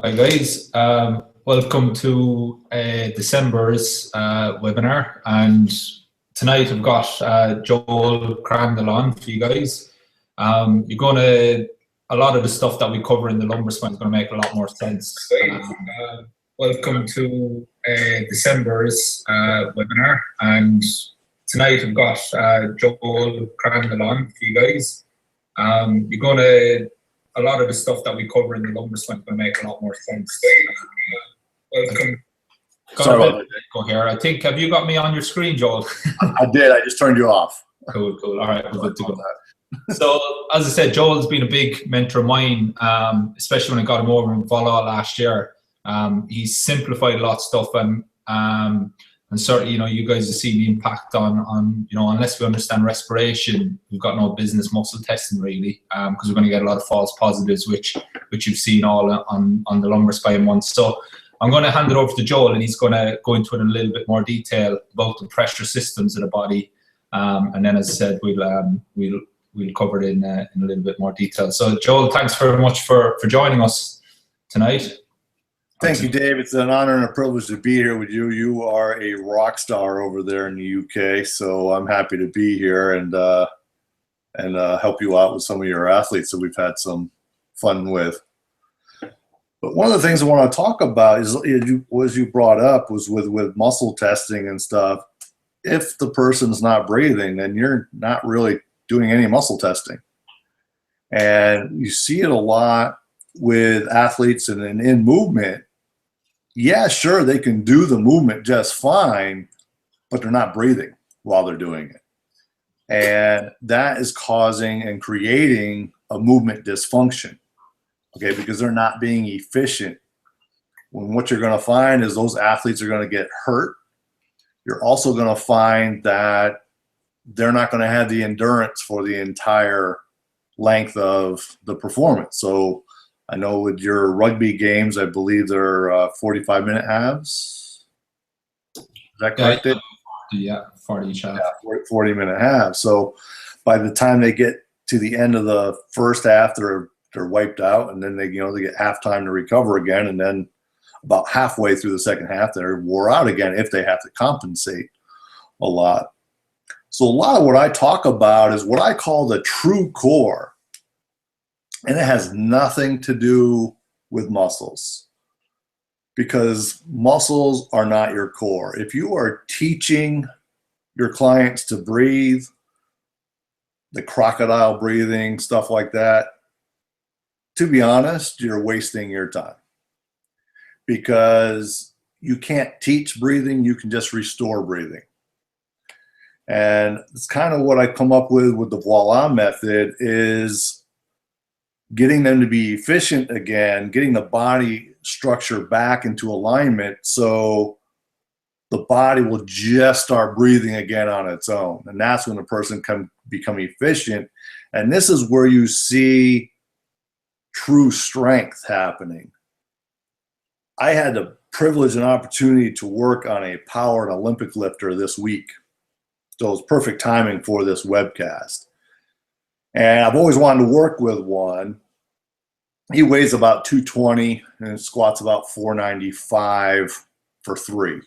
Hi guys, welcome to December's webinar, and tonight I've got Joel Crandall on for you guys. You're going to, a lot of the stuff that we cover in the lumbar spine is going to make a lot more sense. Welcome to December's webinar, and tonight I've got Joel Crandall on for you guys. You're going to, a lot of the stuff that we cover in the lumbar spine is going to make a lot more sense. Welcome. Sorry about that. Go here. I think, have you got me on your screen, Joel? I did. I just turned you off. Cool. All right, we're good to go. So, as I said, Joel's been a big mentor of mine, especially when I got him over in Voila last year. He's simplified a lot of stuff, and certainly, you guys have seen the impact on unless we understand respiration, we've got no business muscle testing really, because we're going to get a lot of false positives, which you've seen all on the lumbar spine ones. So I'm going to hand it over to Joel, and he's going to go into it in a little bit more detail about the pressure systems of the body, and then, as I said, we'll cover it in a little bit more detail. So Joel, thanks very much for joining us tonight. Thank you, Dave. It's an honor and a privilege to be here with you. You are a rock star over there in the UK, so I'm happy to be here and help you out with some of your athletes that we've had some fun with. But one of the things I want to talk about is, as you brought up, was with muscle testing and stuff. If the person's not breathing, then you're not really doing any muscle testing. And you see it a lot with athletes and in movement. Yeah, sure, they can do the movement just fine, but they're not breathing while they're doing it. And that is causing and creating a movement dysfunction, okay, because they're not being efficient. When what you're going to find is those athletes are going to get hurt. You're also going to find that they're not going to have the endurance for the entire length of the performance. So I know with your rugby games, I believe they're 45-minute halves. Is that correct? Yeah, 40 each half. Yeah, 40-minute halves. So by the time they get to the end of the first half, they're wiped out, and then they get halftime to recover again, and then about halfway through the second half, they're wore out again if they have to compensate a lot. So a lot of what I talk about is what I call the true core. And it has nothing to do with muscles, because muscles are not your core. If you are teaching your clients to breathe, the crocodile breathing, stuff like that, to be honest, you're wasting your time, because you can't teach breathing, you can just restore breathing. And it's kind of what I come up with the Voila method, is getting them to be efficient again, getting the body structure back into alignment so the body will just start breathing again on its own. And that's when the person can become efficient. And this is where you see true strength happening. I had the privilege and opportunity to work on a power and Olympic lifter this week. So it was perfect timing for this webcast. And I've always wanted to work with one. He weighs about 220 and squats about 495 for 3.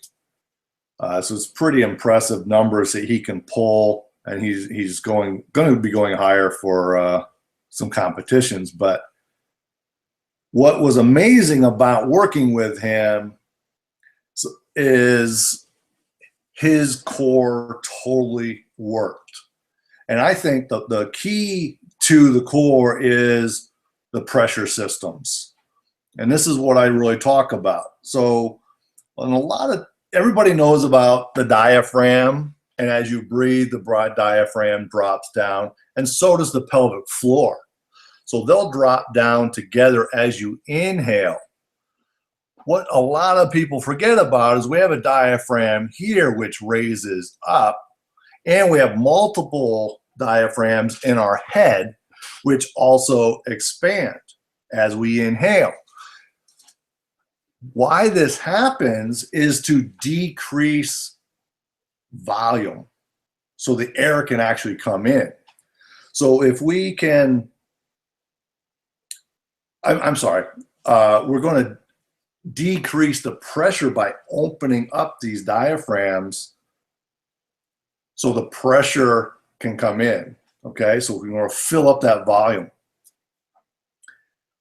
So it's pretty impressive numbers that he can pull, and he's going to be going higher for some competitions. But what was amazing about working with him is his core totally worked. And I think the key to the core is the pressure systems. And this is what I really talk about. So everybody knows about the diaphragm, and as you breathe, the broad diaphragm drops down, and so does the pelvic floor. So they'll drop down together as you inhale. What a lot of people forget about is we have a diaphragm here which raises up, and we have multiple diaphragms in our head which also expand as we inhale. Why this happens is to decrease volume so the air can actually come in. So if we can, I'm sorry, we're going to decrease the pressure by opening up these diaphragms so the pressure can come in, okay? So we want to fill up that volume.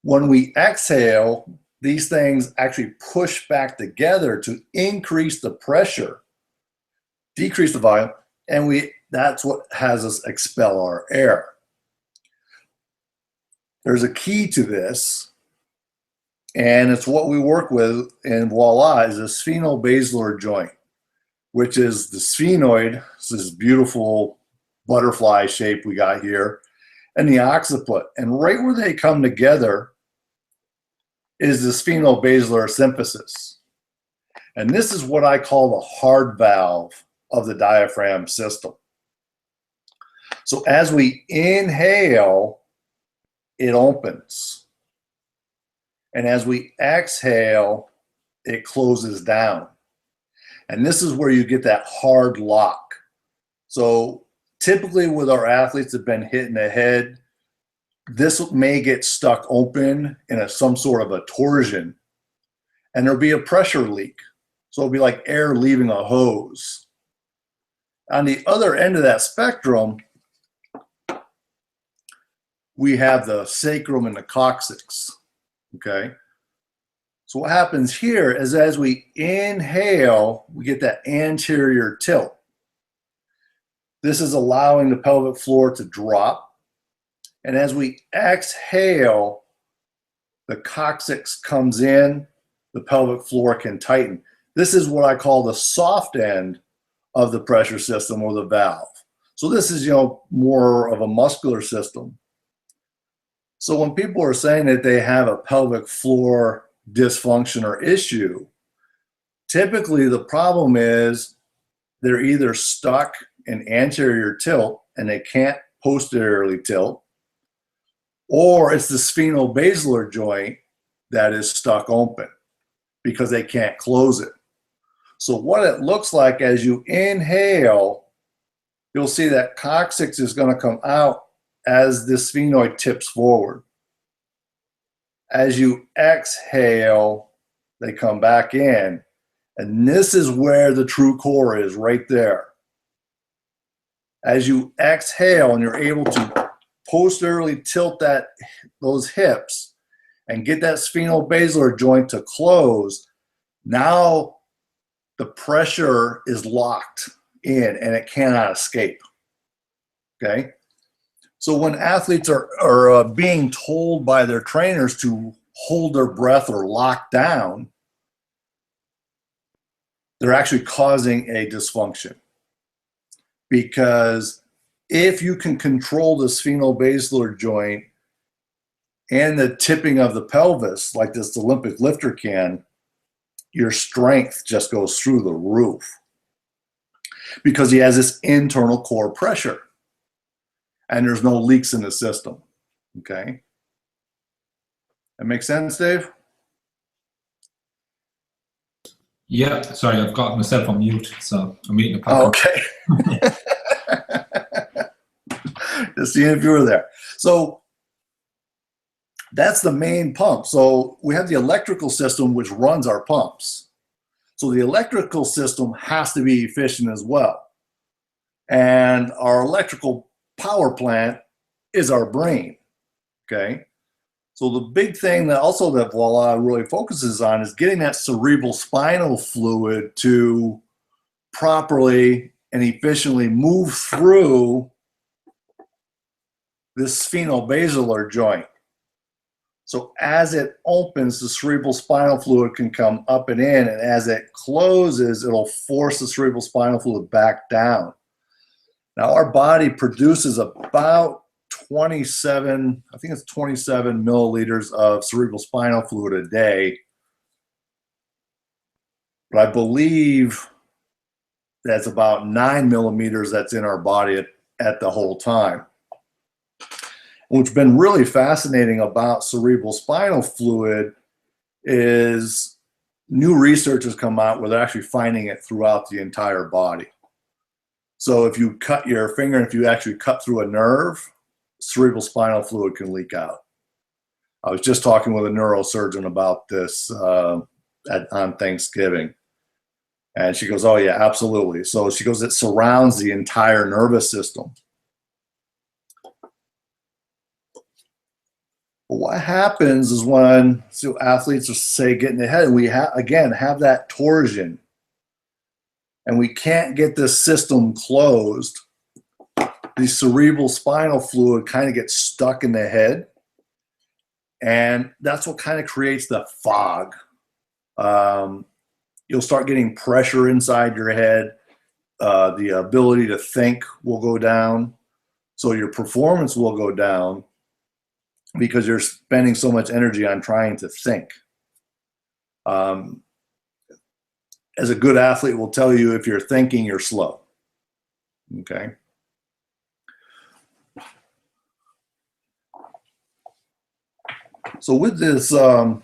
When we exhale, these things actually push back together to increase the pressure, decrease the volume, and that's what has us expel our air. There's a key to this, and it's what we work with, and voila, is a spheno-basilar joint, which is the sphenoid. It's this beautiful butterfly shape we got here, and the occiput. And right where they come together is the spheno-basilar symphysis. And this is what I call the hard valve of the diaphragm system. So as we inhale, it opens. And as we exhale, it closes down. And this is where you get that hard lock. So typically with our athletes that have been hit in the head, this may get stuck open in some sort of a torsion, and there'll be a pressure leak. So it'll be like air leaving a hose. On the other end of that spectrum, we have the sacrum and the coccyx, okay? So what happens here is as we inhale, we get that anterior tilt. This is allowing the pelvic floor to drop. And as we exhale, the coccyx comes in, the pelvic floor can tighten. This is what I call the soft end of the pressure system or the valve. So this is, more of a muscular system. So when people are saying that they have a pelvic floor dysfunction or issue, typically the problem is they're either stuck in anterior tilt and they can't posteriorly tilt, or it's the spheno-basilar joint that is stuck open because they can't close it. So what it looks like as you inhale, you'll see that coccyx is going to come out as the sphenoid tips forward. As you exhale, they come back in. And this is where the true core is, right there. As you exhale and you're able to posteriorly tilt those hips and get that spheno-basilar joint to close, now the pressure is locked in and it cannot escape, okay? So when athletes are being told by their trainers to hold their breath or lock down, they're actually causing a dysfunction. Because if you can control the spheno-basilar joint and the tipping of the pelvis, like this Olympic lifter can, your strength just goes through the roof. Because he has this internal core pressure. And there's no leaks in the system, okay? That make sense, Dave? Yeah, sorry, I've got myself on mute, so I'm eating a popcorn. Okay. Just seeing if you were there. So that's the main pump. So we have the electrical system which runs our pumps. So the electrical system has to be efficient as well. And our electrical power plant is our brain, okay? So the big thing that Voila really focuses on is getting that cerebral spinal fluid to properly and efficiently move through this spheno-basilar joint. So as it opens, the cerebral spinal fluid can come up and in, and as it closes, it'll force the cerebral spinal fluid back down. Now our body produces about 27, I think it's 27 milliliters of cerebral spinal fluid a day. But I believe that's about 9 millimeters that's in our body at the whole time. What's been really fascinating about cerebral spinal fluid is new research has come out where they're actually finding it throughout the entire body. So if you cut your finger, and if you actually cut through a nerve, cerebral spinal fluid can leak out. I was just talking with a neurosurgeon about this on Thanksgiving. And she goes, oh yeah, absolutely. So she goes, it surrounds the entire nervous system. But what happens is when athletes are, say, getting ahead, and we again have that torsion, and we can't get this system closed, the cerebral spinal fluid kind of gets stuck in the head, and that's what kind of creates the fog. You'll start getting pressure inside your head. The ability to think will go down, so your performance will go down, because you're spending so much energy on trying to think. As a good athlete will tell you, if you're thinking, you're slow. Okay. So with this, so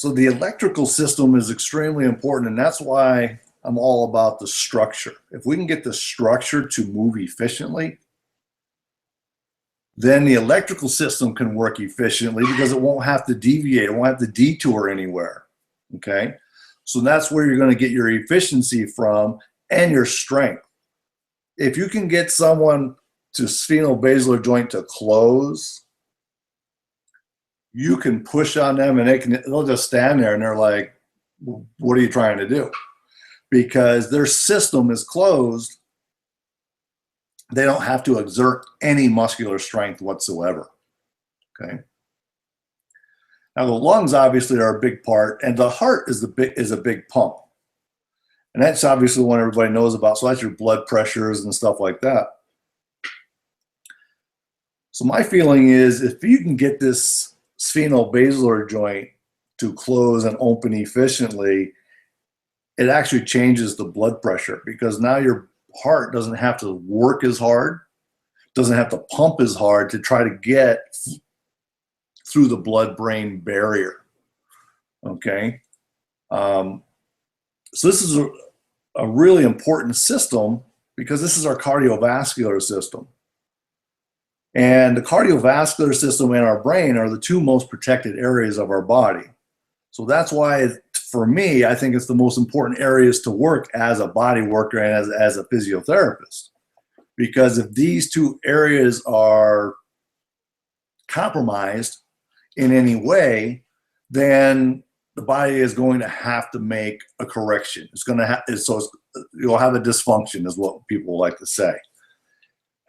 the electrical system is extremely important, and that's why I'm all about the structure. If we can get the structure to move efficiently, then the electrical system can work efficiently, because it won't have to deviate, it won't have to detour anywhere. Okay, so that's where you're going to get your efficiency from, and your strength. If you can get someone to spheno-basilar joint to close, you can push on them, and they'll just stand there and they're like, what are you trying to do? Because their system is closed. They don't have to exert any muscular strength whatsoever. Okay. Now the lungs obviously are a big part, and the heart is a big pump. And that's obviously one everybody knows about. So that's your blood pressures and stuff like that. So my feeling is, if you can get this spheno-basilar joint to close and open efficiently, it actually changes the blood pressure, because now your heart doesn't have to work as hard, doesn't have to pump as hard to try to get through the blood-brain barrier. Okay. So this is a really important system, because this is our cardiovascular system. And the cardiovascular system and our brain are the two most protected areas of our body. So that's why, for me, I think it's the most important areas to work as a body worker and as a physiotherapist. Because if these two areas are compromised in any way, then the body is going to have to make a correction. It's going to have, you'll have a dysfunction, is what people like to say.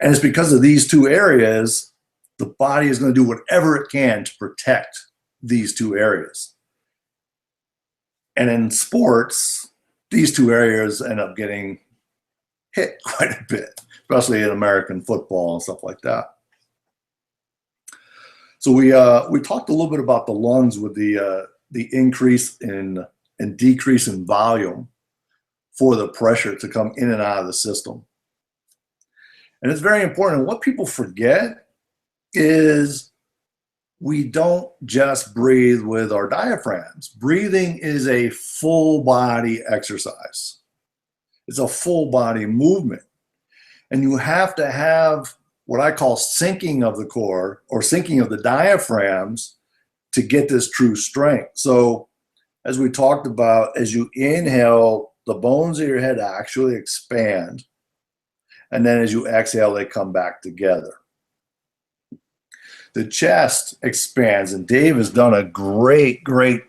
And it's because of these two areas, the body is going to do whatever it can to protect these two areas. And in sports, these two areas end up getting hit quite a bit, especially in American football and stuff like that. So we talked a little bit about the lungs with the increase in and decrease in volume for the pressure to come in and out of the system. And it's very important. What people forget is we don't just breathe with our diaphragms. Breathing is a full body exercise. It's a full body movement. And you have to have what I call sinking of the core, or sinking of the diaphragms, to get this true strength. So as we talked about, as you inhale, the bones of your head actually expand. And then as you exhale, they come back together. The chest expands, and Dave has done a great podcast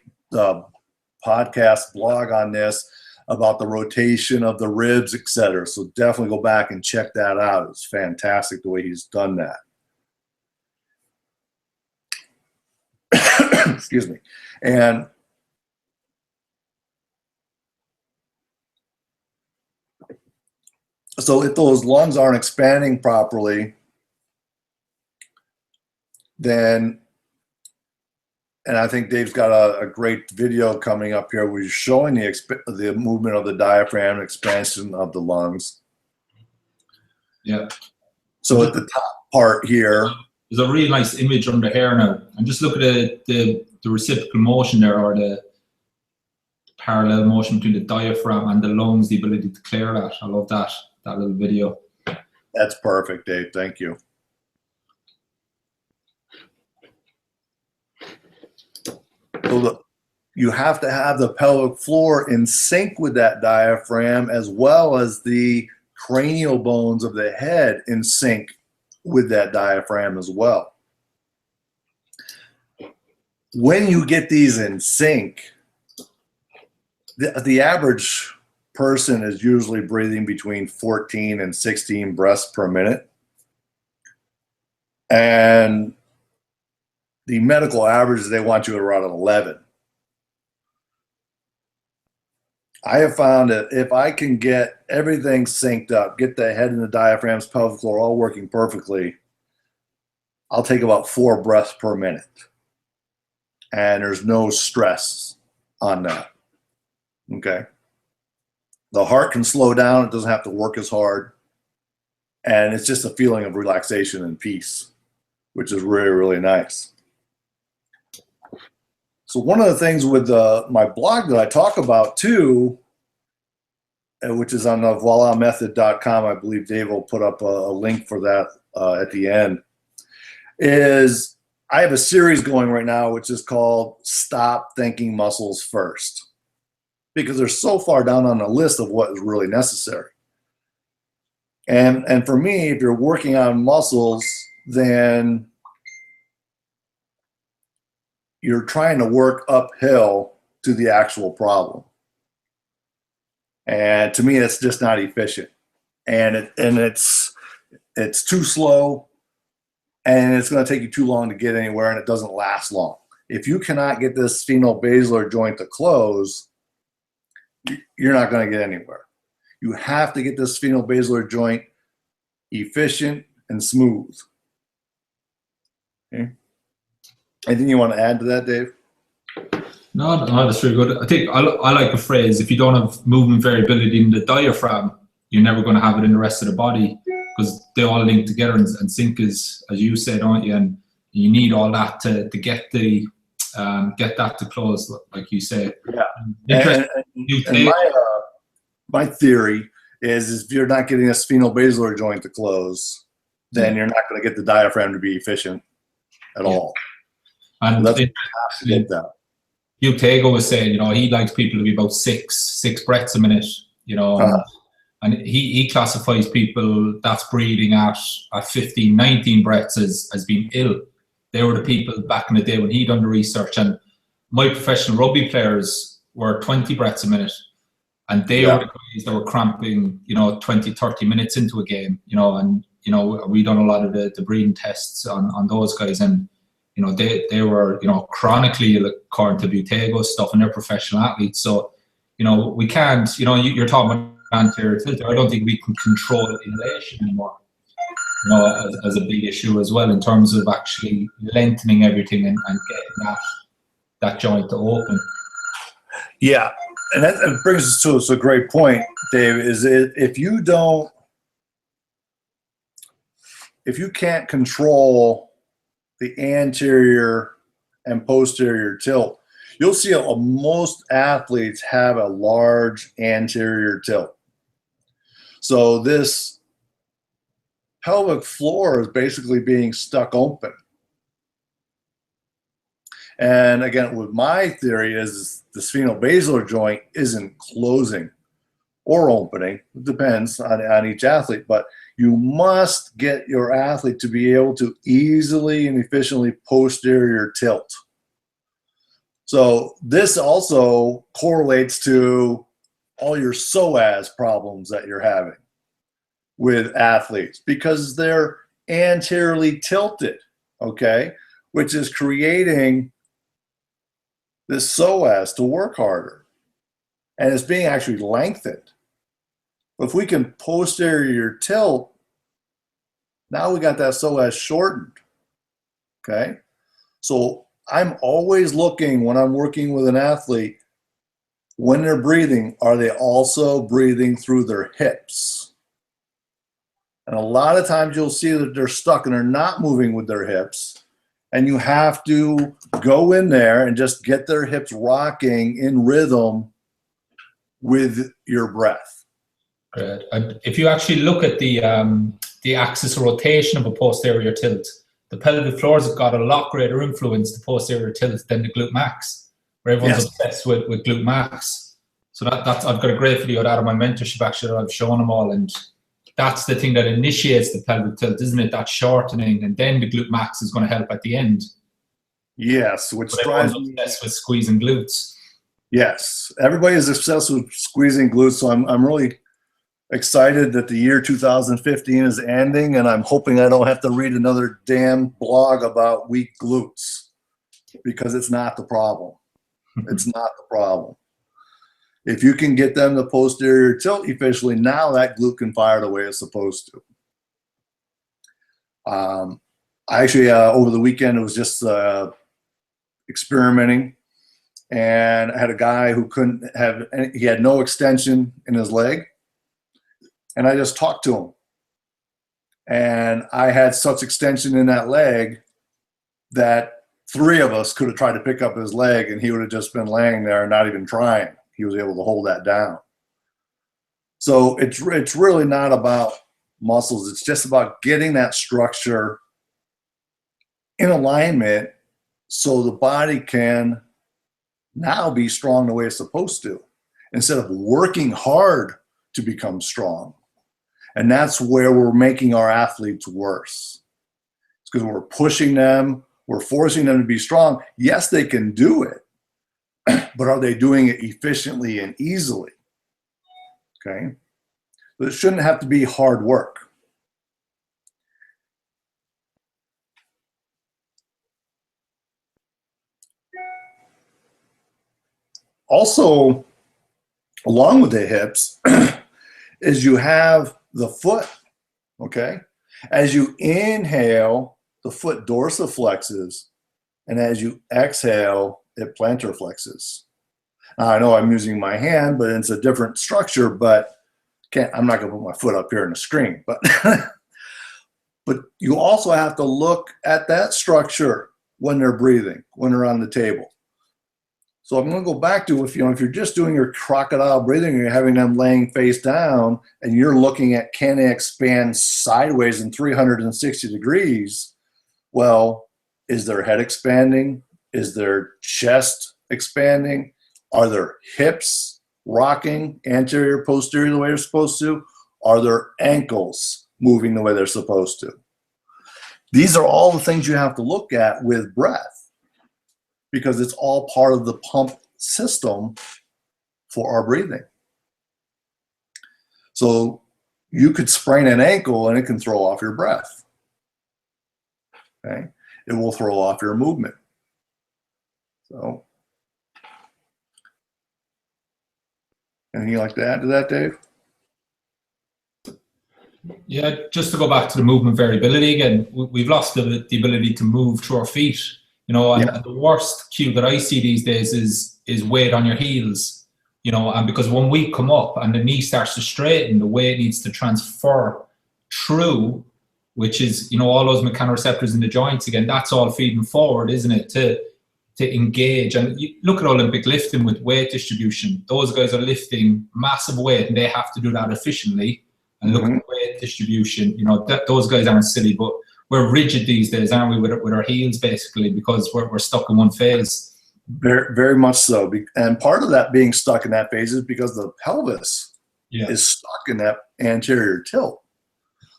blog on this, about the rotation of the ribs, etc. So definitely go back and check that out. It's fantastic the way he's done that. Excuse me. And so if those lungs aren't expanding properly, then, and I think Dave's got a great video coming up here where he's showing the movement of the diaphragm, expansion of the lungs. Yeah. So at the top part here, there's a really nice image under here now, and just look at the reciprocal motion there, or the parallel motion between the diaphragm and the lungs, the ability to clear that. I love that little video. That's perfect, Dave. Thank you. you have to have the pelvic floor in sync with that diaphragm, as well as the cranial bones of the head in sync with that diaphragm as well. When you get these in sync, the average person is usually breathing between 14 and 16 breaths per minute. And the medical average is they want you at around 11. I have found that if I can get everything synced up, get the head and the diaphragms, pelvic floor all working perfectly, I'll take about 4 breaths per minute. And there's no stress on that. Okay. The heart can slow down. It doesn't have to work as hard. And it's just a feeling of relaxation and peace, which is really, really nice. So one of the things with my blog that I talk about too, which is on voilamethod.com, I believe Dave will put up a link for that at the end, is I have a series going right now which is called Stop Thinking Muscles First, because they're so far down on the list of what is really necessary. And for me, if you're working on muscles, then you're trying to work uphill to the actual problem. And to me, it's just not efficient. And it's too slow, and it's going to take you too long to get anywhere, and it doesn't last long. If you cannot get this phenobasilar joint to close, you're not going to get anywhere. You have to get this phenobasilar joint efficient and smooth. Okay. Anything you want to add to that, Dave? No, that's really good. I think I like the phrase, if you don't have movement variability in the diaphragm, you're never going to have it in the rest of the body, because they all link together and sync, as you said, aren't you? And you need all that to get that to close, like you say. Yeah. And my theory is if you're not getting a phenobasilar joint to close, then you're not going to get the diaphragm to be efficient at all. And so that's what you have to get that. Hugh Tago was saying, he likes people to be about six breaths a minute, and he classifies people that's breathing at 15, 19 breaths as being ill. They were the people back in the day when he'd done the research. And my professional rugby players were 20 breaths a minute, and they were the guys that were cramping, 20, 30 minutes into a game, and we done a lot of the breathing tests on those guys, and they were, chronically ill according to Buteygo's stuff, and they're professional athletes. So, we can't, you're talking about anterior tilt. I don't think we can control inhalation anymore, as a big issue as well, in terms of actually lengthening everything and getting that joint to open. Yeah, and that brings us to a great point, Dave, is if you can't control the anterior and posterior tilt, you'll see most athletes have a large anterior tilt. So this pelvic floor is basically being stuck open. And again, with my theory is the phenobasilar joint isn't closing or opening. It depends on each athlete, but you must get your athlete to be able to easily and efficiently posterior tilt. So this also correlates to all your psoas problems that you're having with athletes, because they're anteriorly tilted, okay, which is creating this psoas to work harder, and it's being actually lengthened. If we can posterior tilt, now we got that psoas shortened, okay? So I'm always looking, when I'm working with an athlete, when they're breathing, are they also breathing through their hips? And a lot of times you'll see that they're stuck and they're not moving with their hips, and you have to go in there and just get their hips rocking in rhythm with your breath. Good. And if you actually look at the axis of rotation of a posterior tilt, the pelvic floors have got a lot greater influence to posterior tilt than the glute max. where everyone's obsessed with glute max. So that's I've got a great video out of my mentorship actually that I've shown them all, and that's the thing that initiates the pelvic tilt, isn't it? That shortening, and then the glute max is going to help at the end. Yes, which drives me obsessed with squeezing glutes. Yes, everybody is obsessed with squeezing glutes. So I'm really excited that the year 2015 is ending, and I'm hoping I don't have to read another damn blog about weak glutes, because it's not the problem. It's not the problem. If you can get them to posterior tilt efficiently, now that glute can fire the way it's supposed to. I actually, over the weekend, it was just experimenting, and I had a guy who he had no extension in his leg, and I just talked to him. And I had such extension in that leg that 3 of us could have tried to pick up his leg, and he would have just been laying there and not even trying. He was able to hold that down. So it's really not about muscles. It's just about getting that structure in alignment so the body can now be strong the way it's supposed to, instead of working hard to become strong. And that's where we're making our athletes worse. It's because we're pushing them, we're forcing them to be strong. Yes, they can do it, but are they doing it efficiently and easily? Okay? But it shouldn't have to be hard work. Also, along with the hips, is you have the foot, okay? As you inhale, the foot dorsiflexes, and as you exhale, it plantar flexes. Now, I know I'm using my hand, but it's a different structure, but I'm not gonna put my foot up here in the screen, but but you also have to look at that structure when they're breathing, when they're on the table. So I'm going to go back to if you're just doing your crocodile breathing and you're having them laying face down and you're looking at can they expand sideways in 360 degrees, well, is their head expanding? Is their chest expanding? Are their hips rocking anterior, posterior the way they're supposed to? Are their ankles moving the way they're supposed to? These are all the things you have to look at with breath, because it's all part of the pump system for our breathing. So you could sprain an ankle and it can throw off your breath. Okay? It will throw off your movement. So, anything you'd like to add to that, Dave? Yeah, just to go back to the movement variability again, we've lost the ability to move through our feet. You know, and the worst cue that I see these days is weight on your heels. You know, and because when we come up and the knee starts to straighten, the weight needs to transfer through, which is, you know, all those mechanoreceptors in the joints again. That's all feeding forward, isn't it? To engage. And you look at Olympic lifting with weight distribution. Those guys are lifting massive weight, and they have to do that efficiently. And look at weight distribution. You know, those guys aren't silly, but we're rigid these days, aren't we, with our heels, basically, because we're stuck in one phase. Very, very much so. And part of that being stuck in that phase is because the pelvis is stuck in that anterior tilt.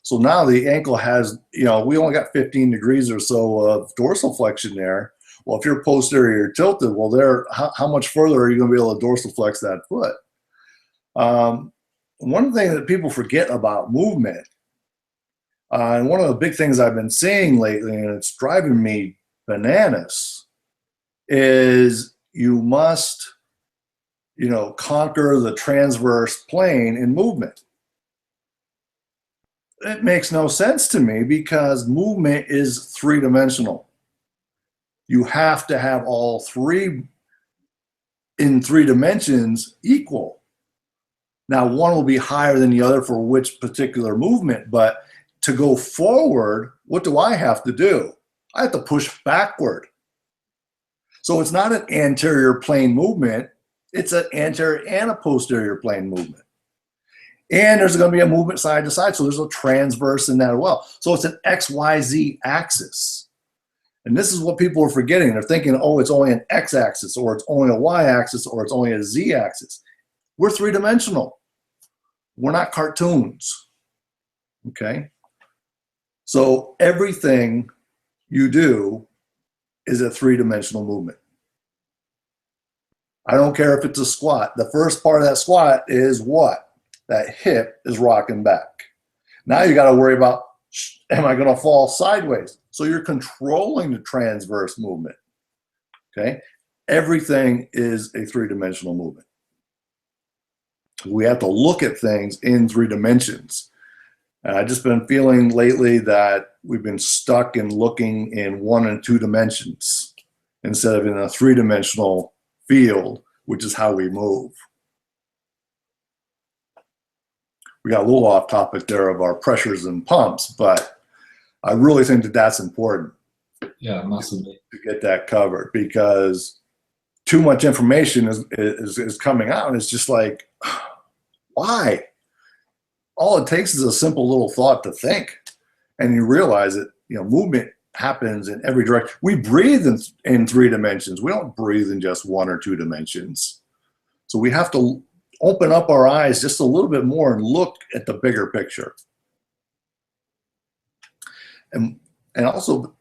So now the ankle has, you know, we only got 15 degrees or so of dorsal flexion there. Well, if you're posterior tilted, well, how much further are you going to be able to dorsal flex that foot? One thing that people forget about movement, and one of the big things I've been seeing lately, and it's driving me bananas, is you must, you know, conquer the transverse plane in movement. It makes no sense to me because movement is three-dimensional. You have to have all three in 3 dimensions equal. Now, one will be higher than the other for which particular movement, but to go forward, what do I have to do? I have to push backward. So it's not an anterior plane movement, it's an anterior and a posterior plane movement. And there's going to be a movement side to side, so there's a transverse in that as well. So it's an XYZ axis. And this is what people are forgetting. They're thinking, oh, it's only an x-axis, or it's only a y-axis, or it's only a z-axis. We're three-dimensional. We're not cartoons, okay? So everything you do is a three-dimensional movement. I don't care if it's a squat. The first part of that squat is what? That hip is rocking back. Now you got to worry about, am I going to fall sideways? So you're controlling the transverse movement, okay? Everything is a three-dimensional movement. We have to look at things in 3 dimensions. And I've just been feeling lately that we've been stuck in looking in 1 and 2 dimensions instead of in a 3-dimensional field, which is how we move. We got a little off topic there of our pressures and pumps, but I really think that that's important. Yeah, massively. To get that covered, because too much information is coming out, and it's just like, why? All it takes is a simple little thought to think, and you realize that, you know, movement happens in every direction. We breathe in 3 dimensions. We don't breathe in just 1 or 2 dimensions. So we have to open up our eyes just a little bit more and look at the bigger picture. And also,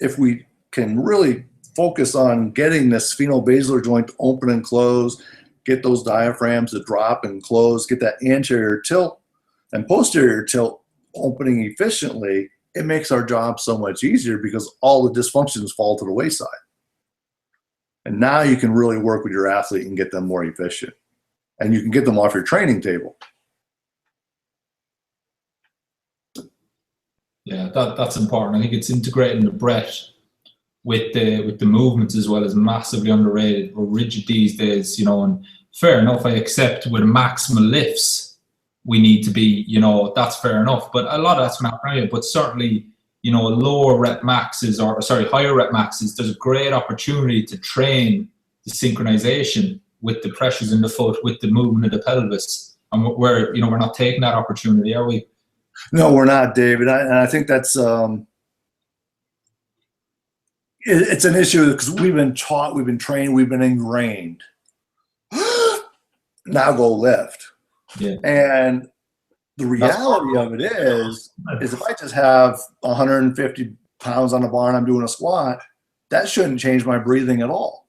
if we can really focus on getting the sphenobasilar joint to open and close, get those diaphragms to drop and close, get that anterior tilt and posterior tilt opening efficiently, it makes our job so much easier because all the dysfunctions fall to the wayside. And now you can really work with your athlete and get them more efficient. And you can get them off your training table. Yeah, that's important. I think it's integrating the breath with the movements as well is massively underrated. We're rigid these days, you know, and fair enough, I accept with maximal lifts, we need to be, you know, that's fair enough. But a lot of that's going to happen anyway. But certainly, you know, lower rep maxes higher rep maxes, there's a great opportunity to train the synchronization with the pressures in the foot, with the movement of the pelvis. And we're not taking that opportunity, are we? No, we're not, David. And I think that's it's an issue because we've been taught, we've been trained, we've been ingrained. Now go lift. Yeah. And the reality of it is if I just have 150 pounds on the bar and I'm doing a squat, that shouldn't change my breathing at all.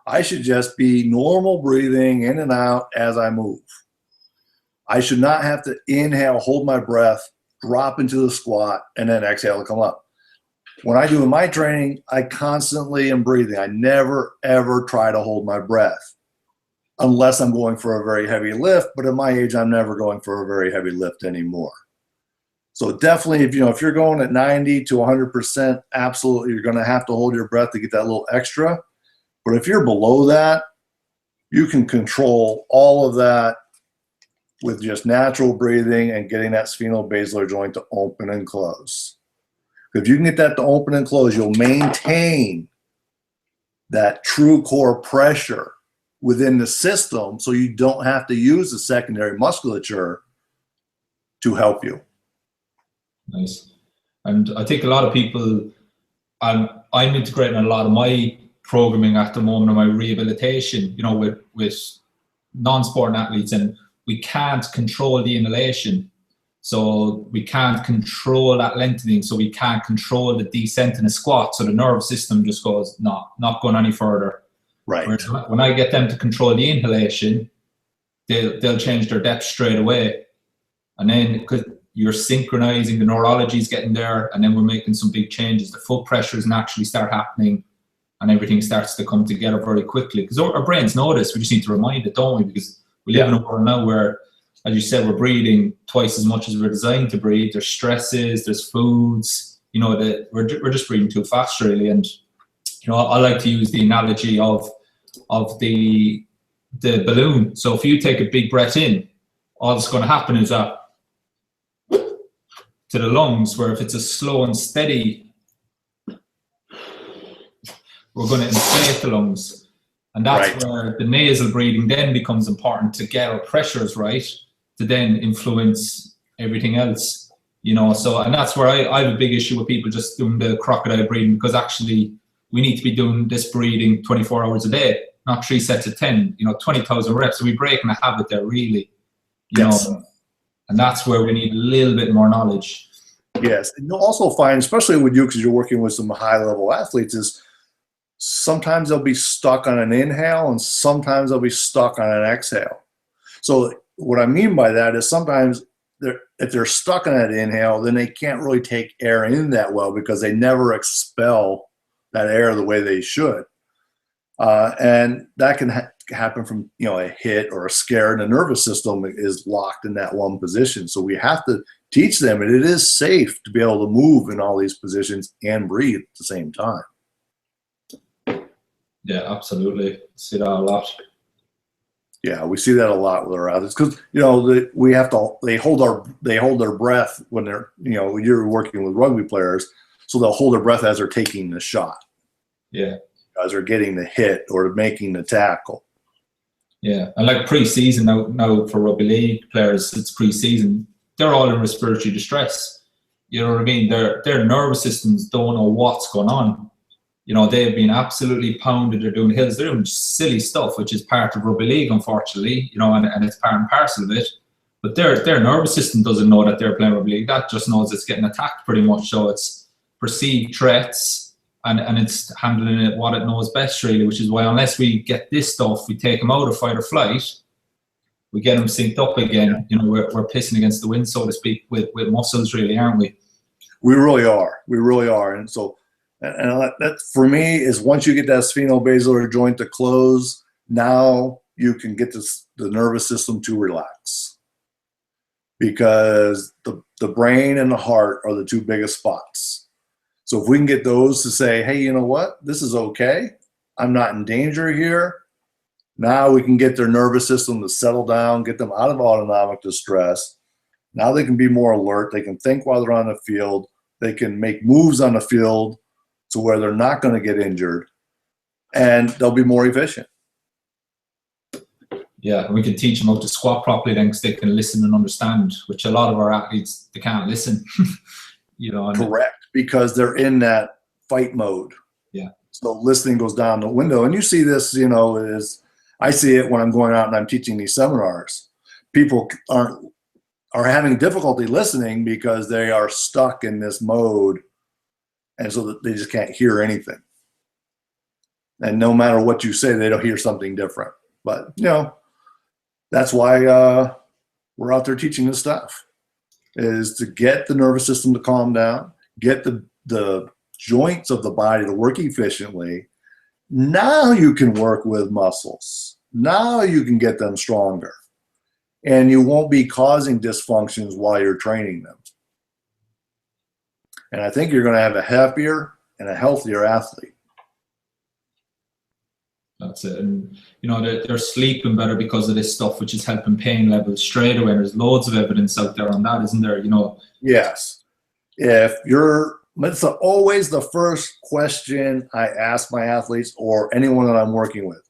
I should just be normal breathing in and out as I move. I should not have to inhale, hold my breath, drop into the squat, and then exhale to come up. When I do in my training, I constantly am breathing. I never, ever try to hold my breath unless I'm going for a very heavy lift. But at my age, I'm never going for a very heavy lift anymore. So definitely, if you're going at 90 to 100%, absolutely, you're going to have to hold your breath to get that little extra. But if you're below that, you can control all of that with just natural breathing and getting that sphenobasilar joint to open and close. If you can get that to open and close, you'll maintain that true core pressure within the system so you don't have to use the secondary musculature to help you. Nice. And I think a lot of people, I'm integrating a lot of my programming at the moment, of my rehabilitation, with non-sport athletes, and we can't control the inhalation. So we can't control that lengthening. So we can't control the descent in a squat. So the nervous system just goes, no, not going any further. Right. Whereas when I get them to control the inhalation, they'll change their depth straight away. And then because you're synchronizing, the neurology is getting there, and then we're making some big changes. The foot pressures naturally start happening, and everything starts to come together very quickly. Because our brains know this. We just need to remind it, don't we? Because we live in a world now where, as you said, we're breathing twice as much as we're designed to breathe. There's stresses, there's foods, that we're just breathing too fast, really. And I like to use the analogy of the balloon. So if you take a big breath in, all that's going to happen is that to the lungs, where if it's a slow and steady, we're going to inflate the lungs. And that's where the nasal breathing then becomes important to get our pressures right, to then influence everything else. So, and that's where I have a big issue with people just doing the crocodile breathing, because actually we need to be doing this breathing 24 hours a day, not 3 sets of 10, 20,000 reps. So we're breaking a habit there, really, Yes. And that's where we need a little bit more knowledge. Yes. And you'll also find, especially with you, because you're working with some high-level athletes, is sometimes they'll be stuck on an inhale and sometimes they'll be stuck on an exhale. So what I mean by that is sometimes if they're stuck on that inhale, then they can't really take air in that well because they never expel that air the way they should. And that can happen from, a hit or a scare, and the nervous system is locked in that one position. So we have to teach them, and it is safe to be able to move in all these positions and breathe at the same time. Yeah, absolutely. See that a lot. Yeah, we see that a lot with our athletes because they hold their breath when they're you're working with rugby players, so they'll hold their breath as they're taking the shot. Yeah, as they're getting the hit or making the tackle. Yeah, and like pre-season now for rugby league players, it's pre-season. They're all in respiratory distress. You know what I mean? Their nervous systems don't know what's going on. They've been absolutely pounded. They're doing hills. They're doing silly stuff, which is part of rugby league, unfortunately. And it's part and parcel of it. But their nervous system doesn't know that they're playing rugby league. That just knows it's getting attacked pretty much. So it's perceived threats, and it's handling it what it knows best, really. Which is why unless we get this stuff, we take them out of fight or flight, we get them synced up again. We're pissing against the wind, so to speak, with muscles, really, aren't we? We really are. We really are. And so. And that, for me, is once you get that sphenobasilar joint to close, now you can get the nervous system to relax. Because the brain and the heart are the two biggest spots. So if we can get those to say, hey, you know what? This is okay. I'm not in danger here. Now we can get their nervous system to settle down, get them out of autonomic distress. Now they can be more alert. They can think while they're on the field. They can make moves on the field to where they're not going to get injured, and they'll be more efficient. Yeah, and we can teach them how to squat properly then, because they can listen and understand, which a lot of our athletes, they can't listen. Correct, because they're in that fight mode. Yeah. So listening goes down the window. And you see this, I see it when I'm going out and I'm teaching these seminars. People are having difficulty listening because they are stuck in this mode. And so that they just can't hear anything. And no matter what you say, they don't hear something different. But, that's why we're out there teaching this stuff, is to get the nervous system to calm down, get the joints of the body to work efficiently. Now you can work with muscles. Now you can get them stronger. And you won't be causing dysfunctions while you're training them. And I think you're going to have a happier and a healthier athlete. That's it. And, they're sleeping better because of this stuff, which is helping pain levels straight away. There's loads of evidence out there on that, isn't there? Yes. It's always the first question I ask my athletes or anyone that I'm working with.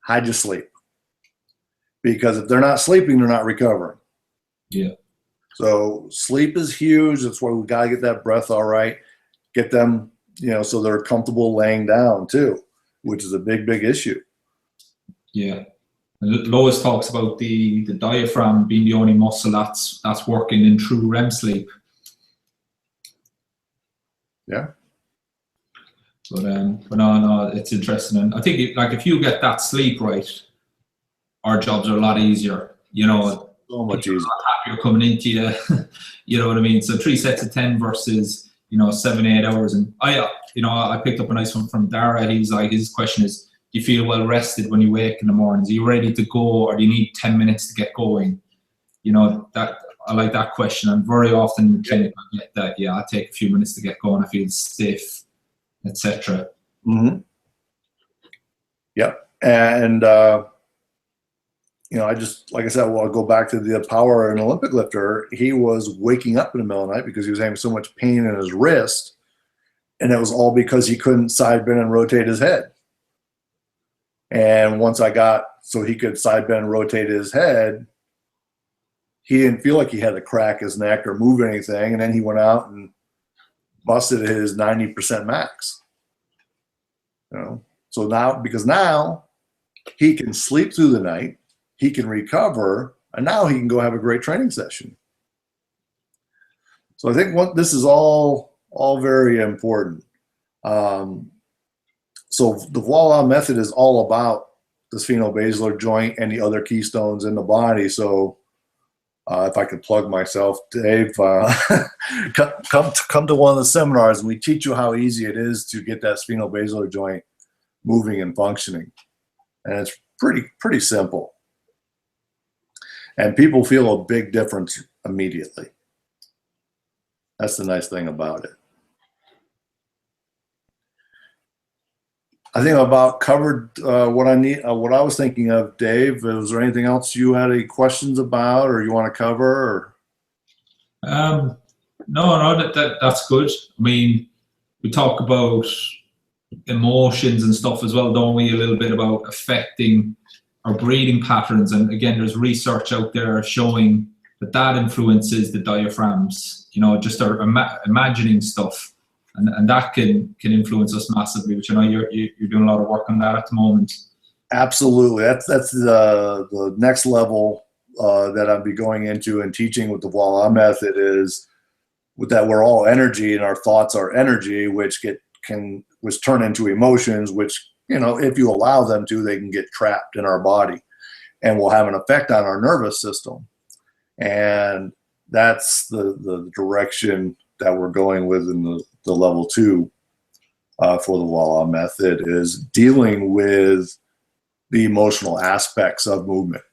How'd you sleep? Because if they're not sleeping, they're not recovering. Yeah. So sleep is huge. That's why we got to get that breath all right. Get them, so they're comfortable laying down too, which is a big, big issue. Yeah. And Lois talks about the diaphragm being the only muscle that's working in true REM sleep. Yeah. But no, it's interesting. And I think if you get that sleep right, our jobs are a lot easier, So much easier. Happier coming into you, you know what I mean? So 3 sets of 10 versus 7-8 hours. And I picked up a nice one from Dara. He's like, his question is, do you feel well rested when you wake in the mornings? Are you ready to go, or do you need 10 minutes to get going? That I like that question. And very often I get that. Yeah, I take a few minutes to get going. I feel stiff, etc. Mm-hmm. Yep. And I just, like I said, I'll go back to the power and Olympic lifter. He was waking up in the middle of the night because he was having so much pain in his wrist. And it was all because he couldn't side bend and rotate his head. And once I got so he could side bend and rotate his head, he didn't feel like he had to crack his neck or move anything. And then he went out and busted his 90% max. You know, so now he can sleep through the night, he can recover, and now he can go have a great training session. So I think this is all very important. So the Voila method is all about the spheno-basilar joint and the other keystones in the body. So if I could plug myself, Dave, come to one of the seminars and we teach you how easy it is to get that spheno-basilar joint moving and functioning. And it's pretty simple. And people feel a big difference immediately. That's the nice thing about it. I think about covered what I was thinking of, Dave. Was there anything else you had any questions about, or you want to cover? Or? No, that's good. I mean, we talk about emotions and stuff as well, don't we? A little bit about affecting our breathing patterns, and again, there's research out there showing that influences the diaphragms. You know, just our imagining stuff. And that can influence us massively, which I know you're doing a lot of work on that at the moment. Absolutely, that's the next level that I'll be going into and teaching with the Voila method is with that we're all energy and our thoughts are energy, which turn into emotions, which, you know, if you allow them to, they can get trapped in our body and will have an effect on our nervous system. And that's the direction that we're going with in the level 2 for the Voila method, is dealing with the emotional aspects of movement.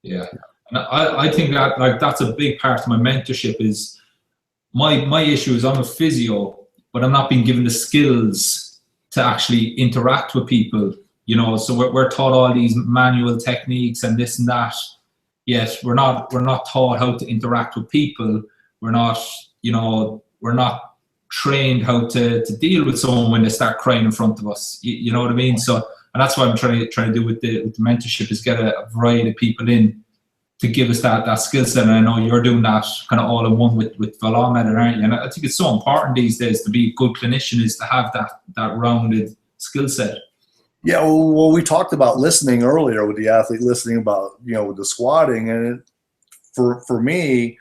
Yeah, and I think that that's a big part of my mentorship. Is my issue is I'm a physio, but I'm not being given the skills to actually interact with people. You know, so we're taught all these manual techniques and this and that. Yet we're not taught how to interact with people. We're not trained how to deal with someone when they start crying in front of us. You know what I mean? So, and that's what I'm trying to do with the mentorship, is get a variety of people in to give us that skill set. And I know you're doing that kind of all in one with Voila method, aren't you? And I think it's so important these days to be a good clinician, is to have that rounded skill set. Yeah, well, we talked about listening earlier with the athlete, listening about, you know, with the squatting, and for me,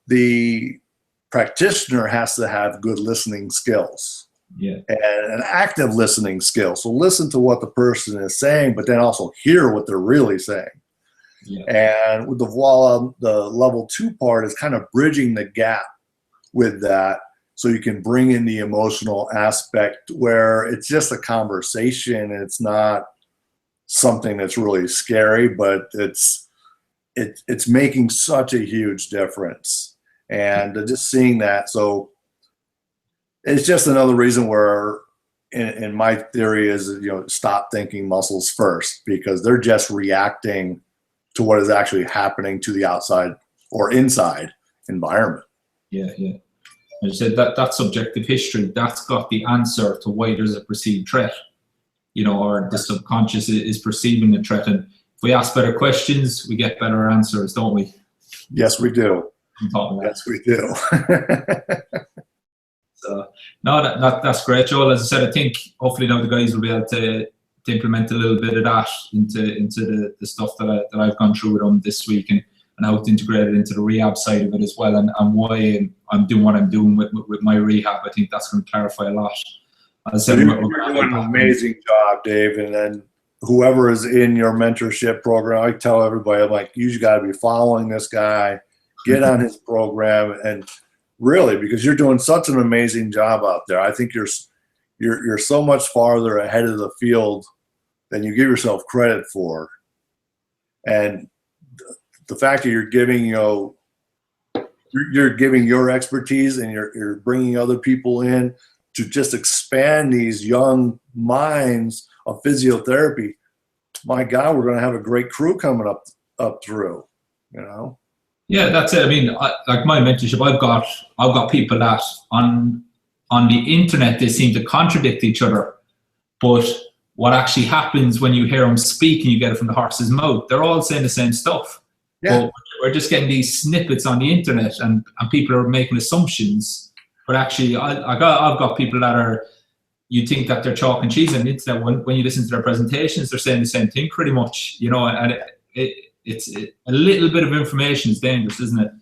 the practitioner has to have good listening skills. Yeah, and an active listening skill. So listen to what the person is saying, but then also hear what they're really saying. Yeah. And with the Voila, the level 2 part is kind of bridging the gap with that, so you can bring in the emotional aspect where it's just a conversation. It's not something that's really scary, but it's making such a huge difference. And just seeing that, so it's just another reason where, in my theory, is, you know, stop thinking muscles first, because they're just reacting to what is actually happening to the outside or inside environment. Yeah. I said that subjective history, that's got the answer to why there's a perceived threat, you know, or the subconscious is perceiving the threat. And if we ask better questions, we get better answers, don't we? Yes, we do. Yes, we do. So, no, that's great, Joel. As I said, I think hopefully now the guys will be able to implement a little bit of that into the stuff that I've gone through with them this week, and how to integrate it into the rehab side of it as well, and why I'm doing what I'm doing with my rehab. I think that's going to clarify a lot. As I said, you're doing an amazing job, Dave. And then whoever is in your mentorship program, I tell everybody, I'm like, you got to be following this guy, get on his program, and really, because you're doing such an amazing job out there. I think you're so much farther ahead of the field than you give yourself credit for. And the fact that you're giving, you're giving your expertise, and you're bringing other people in to just expand these young minds of physiotherapy. My God, we're going to have a great crew coming up through, you know? Yeah, that's it. I mean, like my mentorship, I've got people that on the internet, they seem to contradict each other, but what actually happens when you hear them speak and you get it from the horse's mouth, they're all saying the same stuff. But we're just getting these snippets on the internet, and people are making assumptions. But actually, I've got people that are, you think that they're chalk and cheese on the internet. When you listen to their presentations, they're saying the same thing pretty much, you know, and it's a little bit of information is dangerous, isn't it?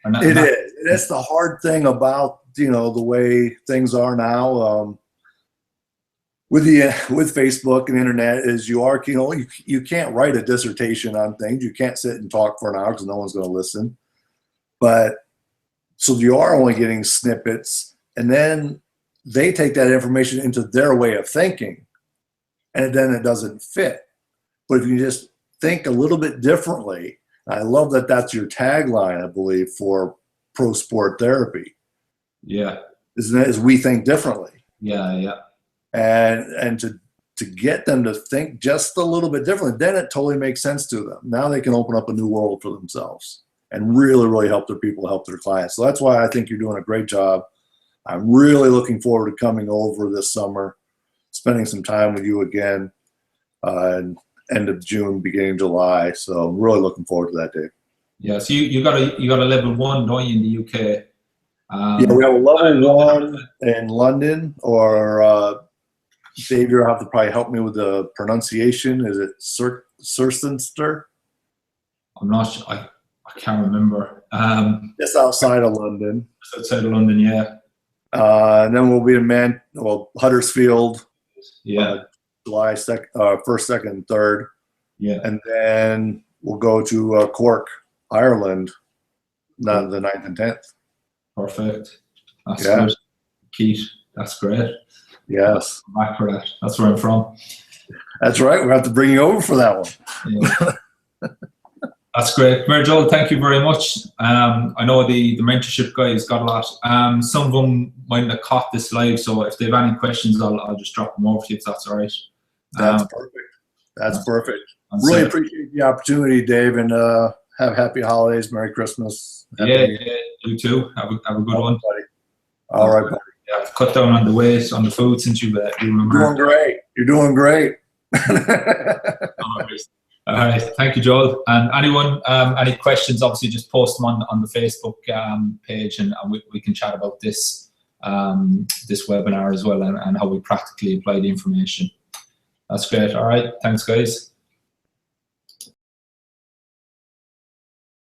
It is. That's the hard thing about, you know, the way things are now. With Facebook and internet is you can't write a dissertation on things. You can't sit and talk for an hour because no one's going to listen. But so you are only getting snippets, and then they take that information into their way of thinking, and then it doesn't fit. But if you just think a little bit differently, I love that that's your tagline, I believe, for pro sport therapy. Yeah. Isn't it? Is we think differently. Yeah. And to get them to think just a little bit differently, then it totally makes sense to them. Now they can open up a new world for themselves and really, really help their people, help their clients. So that's why I think you're doing a great job. I'm really looking forward to coming over this summer, spending some time with you again, end of June, beginning of July. So I'm really looking forward to that, Dave. Yeah, so you got a level 1, don't you, in the UK? Yeah, we have a level 1 in London, or Dave, you'll have to probably help me with the pronunciation. Is it Cirencester? I'm not sure. I can't remember. Just outside of London. Outside of London, yeah. And then we'll be in Huddersfield. Yeah. July 1st, 2nd, and 3rd. Yeah. And then we'll go to Cork, Ireland, the 9th and 10th. Perfect. That's good. Keith, that's great. Yes. I'm back for that. That's where I'm from. That's right. We'll have to bring you over for that one. Yeah. That's great. Mary Joel, thank you very much. I know the mentorship guys got a lot. Some of them might have caught this live, so if they have any questions, I'll just drop them over to you if that's all right. That's perfect. That's perfect. Really appreciate the opportunity, Dave, and have happy holidays, Merry Christmas. Yeah, you too. Have a good one. Buddy. All right, buddy. Yeah, cut down on the weight, on the food since you remember. You're doing great. You're doing great. All right, thank you, Joel. And anyone, any questions, obviously just post them on the Facebook page, and we can chat about this this webinar as well, and how we practically apply the information. That's great. All right, thanks, guys.